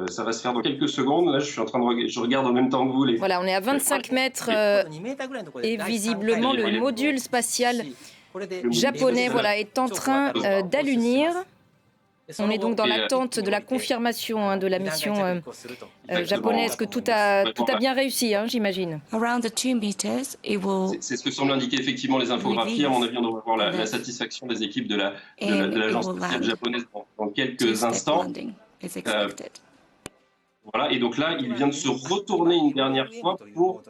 Ça va se faire dans quelques secondes. Là, je suis en train je regarde en même temps que vous les. Voilà, on est à 25 mètres et visiblement le module spatial Le module japonais spatial. est en train d'allunir. On est donc dans Et, l'attente de la confirmation de la mission japonaise, que tout a bien réussi, j'imagine. C'est ce que semblent indiquer effectivement les infographies. À mon avis, on devrait voir la satisfaction des équipes de l'agence spatiale japonaise dans quelques instants. Voilà, et donc là, il vient de se retourner une dernière fois pour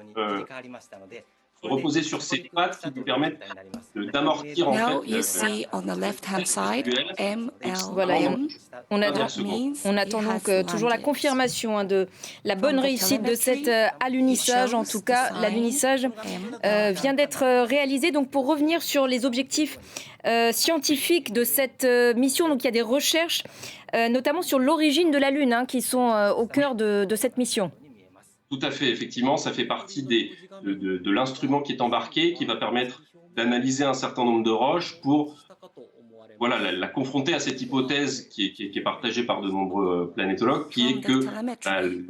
se reposer sur ses pattes qui lui permettent d'amortir en fait Voilà, et on attend donc toujours la confirmation de la bonne réussite de cet alunissage. En tout cas, l'alunissage vient d'être réalisé. Donc, pour revenir sur les objectifs scientifiques de cette mission, donc il y a des recherches, notamment sur l'origine de la Lune, qui sont au cœur de cette mission. Tout à fait, effectivement, ça fait partie de l'instrument qui est embarqué, qui va permettre d'analyser un certain nombre de roches pour la confronter à cette hypothèse qui est partagée par de nombreux planétologues, qui est que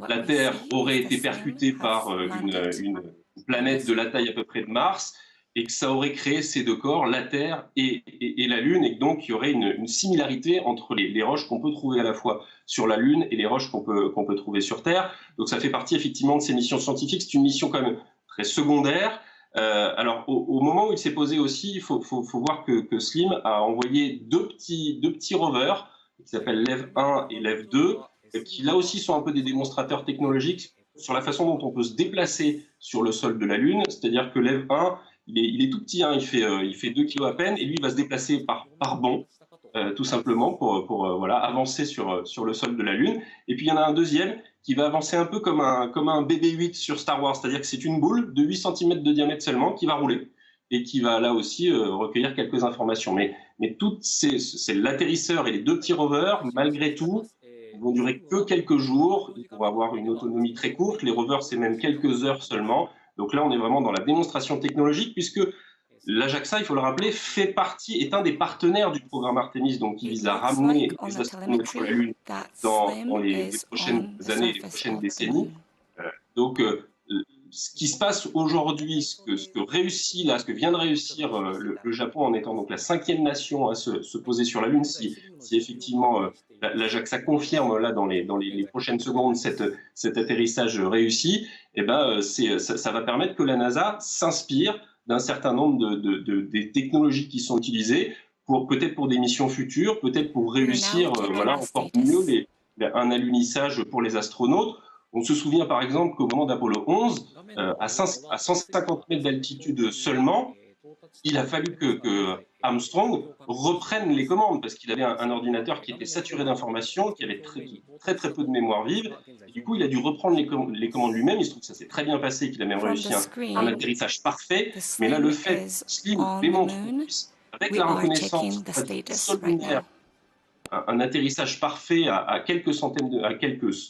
la Terre aurait été percutée par une planète de la taille à peu près de Mars, et que ça aurait créé ces deux corps, la Terre et la Lune, et que donc il y aurait une similarité entre les roches qu'on peut trouver à la fois sur la Lune et les roches qu'on peut trouver sur Terre. Donc ça fait partie effectivement de ces missions scientifiques. C'est une mission quand même très secondaire. Alors au moment où il s'est posé aussi, il faut voir que Slim a envoyé deux petits rovers qui s'appellent LEV 1 et LEV 2, qui là aussi sont un peu des démonstrateurs technologiques sur la façon dont on peut se déplacer sur le sol de la Lune. C'est-à-dire que LEV 1, il est tout petit, il fait 2 kilos à peine, et lui il va se déplacer par bond, tout simplement pour avancer sur le sol de la Lune. Et puis il y en a un deuxième qui va avancer un peu comme un BB-8 sur Star Wars, c'est-à-dire que c'est une boule de 8 cm de diamètre seulement qui va rouler et qui va là aussi recueillir quelques informations. Mais c'est l'atterrisseur et les deux petits rovers, malgré tout, vont durer que quelques jours. Ils vont avoir une autonomie très courte. Les rovers, c'est même quelques heures seulement. Donc là, on est vraiment dans la démonstration technologique, puisque l'Ajaxa, il faut le rappeler, est un des partenaires du programme Artemis, donc qui vise à ramener les astronautes sur la Lune dans les prochaines années, les prochaines décennies. Donc, ce qui se passe aujourd'hui, ce que vient de réussir le Japon en étant donc la 5e nation à se poser sur la Lune, si effectivement l'Ajaxa confirme là dans les prochaines secondes cet atterrissage réussi, ça va permettre que la NASA s'inspire d'un certain nombre des technologies qui sont utilisées peut-être pour des missions futures, peut-être pour réussir encore mieux un alunissage pour les astronautes. On se souvient par exemple qu'au moment d'Apollo 11, à 150 mètres d'altitude seulement, il a fallu que Armstrong reprenne les commandes parce qu'il avait un ordinateur qui était saturé d'informations, qui avait très peu de mémoire vive. Et du coup, il a dû reprendre les commandes lui-même. Il se trouve que ça s'est très bien passé, qu'il a même réussi un atterrissage parfait. Mais là, le fait que Slim démontre avec la reconnaissance lunaire, un atterrissage parfait à quelques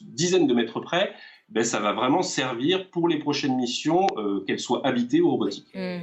dizaines de mètres près, ça va vraiment servir pour les prochaines missions, qu'elles soient habitées ou robotiques.